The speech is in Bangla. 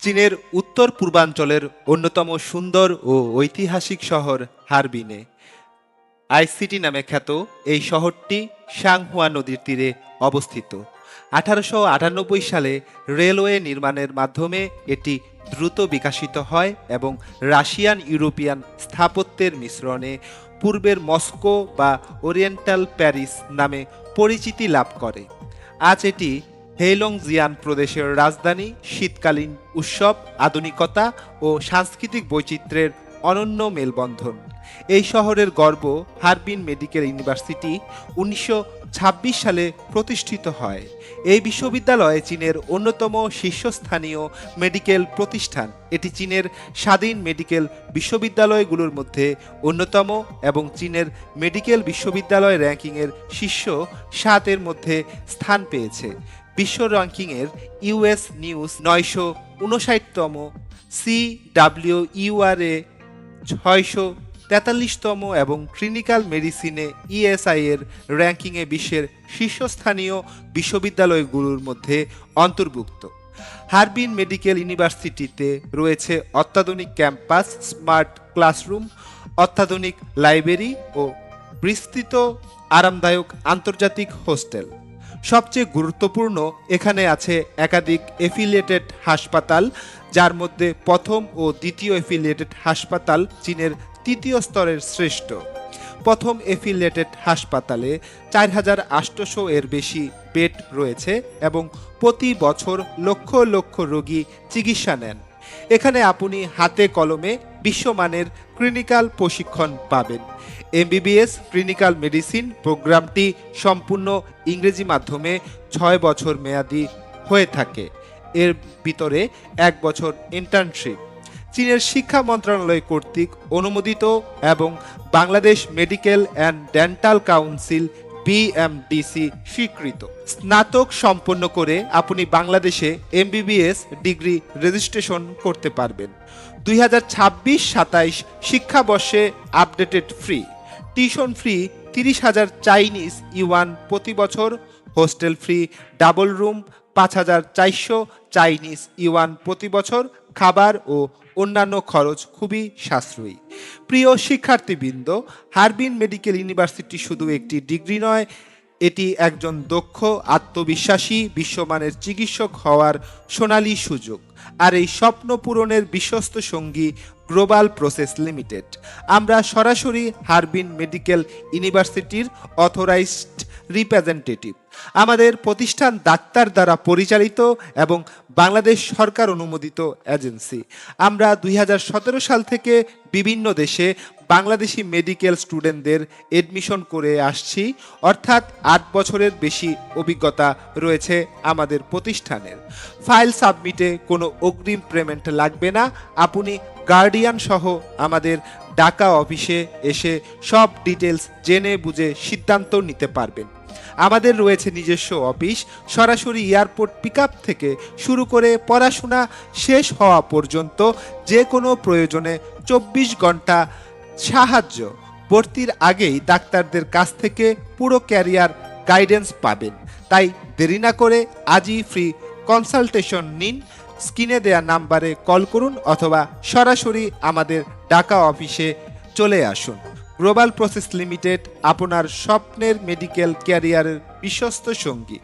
চীনের উত্তর পূর্বাঞ্চলের অন্যতম সুন্দর ও ঐতিহাসিক শহর হারবিনে আইসিটি নামে খ্যাত এই শহরটি সাংহুয়া নদীর তীরে অবস্থিত। 1898 সালে রেলওয়ে নির্মাণের মাধ্যমে এটি দ্রুত বিকশিত হয় এবং রাশিয়ান ইউরোপিয়ান স্থাপত্যের মিশ্রণে পূর্বের মস্কো বা ওরিয়েন্টাল প্যারিস নামে পরিচিতি লাভ করে। আজ এটি হেইলংজিয়ান প্রদেশের রাজধানী। শীতকালীন উৎসব, আধুনিকতা ও সাংস্কৃতিক বৈচিত্র্যের অনন্য মেলবন্ধন। এই শহরের গর্ব হারবিন মেডিকেল ইউনিভার্সিটি 1926 সালে প্রতিষ্ঠিত হয়। এই বিশ্ববিদ্যালয় চীনের অন্যতম শীর্ষস্থানীয় মেডিকেল প্রতিষ্ঠান। এটি চীনের স্বাধীন মেডিকেল বিশ্ববিদ্যালয়গুলোর মধ্যে অন্যতম এবং চীনের মেডিকেল বিশ্ববিদ্যালয় র্যাঙ্কিংয়ের শীর্ষ 7 মধ্যে স্থান পেয়েছে। বিশ্ব র্যাঙ্কিংয়ের ইউএস নিউজ 959তম, CWURA 643তম এবং ক্লিনিক্যাল মেডিসিনে ESI এর র্যাঙ্কিংয়ে বিশ্বের শীর্ষস্থানীয় বিশ্ববিদ্যালয়গুলোর মধ্যে অন্তর্ভুক্ত। হারবিন মেডিকেল ইউনিভার্সিটিতে রয়েছে অত্যাধুনিক ক্যাম্পাস, স্মার্ট ক্লাসরুম, অত্যাধুনিক লাইব্রেরি ও বিস্তৃত আরামদায়ক আন্তর্জাতিক হোস্টেল। সবচেয়ে গুরুত্বপূর্ণ, এখানে আছে একাধিক এফিলিয়েটেড হাসপাতাল, যার মধ্যে প্রথম ও দ্বিতীয় এফিলিয়েটেড হাসপাতাল চীনের 3য় স্তরের শ্রেষ্ঠ। প্রথম এফিলিয়েটেড হাসপাতালে 4800 এর বেশি বেড রয়েছে এবং প্রতি বছর লক্ষ লক্ষ রোগী চিকিৎসা নেন। এখানে আপনি হাতে কলমে বিশ্বমানের ক্লিনিক্যাল প্রশিক্ষণ পাবেন। MBBS ক্লিনিক্যাল মেডিসিন প্রোগ্রামটি সম্পূর্ণ ইংরেজি মাধ্যমে 6 বছর মেয়াদী হয়ে থাকে। এর ভিতরে 1 বছর ইন্টার্নশিপ। চীনের শিক্ষা মন্ত্রণালয় কর্তৃক অনুমোদিত এবং Bangladesh medical and dental council BMDC স্বীকৃত। স্নাতক সম্পন্ন করে আপনি বাংলাদেশে MBBS ডিগ্রি রেজিস্ট্রেশন করতে পারবেন। 2026-27 শিক্ষাবর্ষে updated free, tuition free 30,000 Chinese yuan প্রতি বছর, hostel free, double room 5,400 Chinese yuan প্রতি বছর, খাবার ও অন্যান্য খরচ খুবই সাশ্রয়ী। প্রিয় শিক্ষার্থীবৃন্দ, হারবিন মেডিকেল ইউনিভার্সিটি শুধু একটি ডিগ্রি নয়, এটি একজন দক্ষ, আত্মবিশ্বাসী, বিশ্বমানের চিকিৎসক হওয়ার সোনালী সুযোগ। আর এই স্বপ্ন পূরণের বিশ্বস্ত সঙ্গী গ্লোবাল প্রসেস লিমিটেড। আমরা সরাসরি হারবিন মেডিকেল ইউনিভার্সিটির অথরাইজড রিপ্রেজেন্টেটিভ। আমাদের প্রতিষ্ঠান ডাক্তার দ্বারা পরিচালিত এবং বাংলাদেশ সরকার অনুমোদিত এজেন্সি। আমরা 2017 সাল থেকে বিভিন্ন দেশে বাংলাদেশি মেডিকেল স্টুডেন্টদের এডমিশন করে আসছি, অর্থাৎ 8 বছরের বেশি অভিজ্ঞতা রয়েছে আমাদের প্রতিষ্ঠানের। ফাইল সাবমিটে কোনো অগ্রিম পেমেন্ট লাগবে না। আপনি গার্ডিয়ান সহ আমাদের ঢাকা অফিসে এসে সব ডিটেলস জেনে বুঝে সিদ্ধান্ত নিতে পারবেন। আমাদের রয়েছে নিজস্ব অফিস। সরাসরি এয়ারপোর্ট পিকআপ থেকে শুরু করে পড়াশোনা শেষ হওয়া পর্যন্ত যে কোনো প্রয়োজনে 24 ঘন্টা সাহায্য। ভর্তির আগেই ডাক্তারদের কাছ থেকে পুরো ক্যারিয়ার গাইডেন্স পাবেন। তাই দেরি না করে আজই ফ্রি কনসালটেশন নিন। স্ক্রিনে দেয়া নাম্বারে কল করুন অথবা সরাসরি আমাদের ঢাকা অফিসে চলে আসুন। গ্লোবাল প্রসেস লিমিটেড, আপনার স্বপ্নের মেডিকেল ক্যারিয়ারের বিশ্বস্ত সঙ্গী।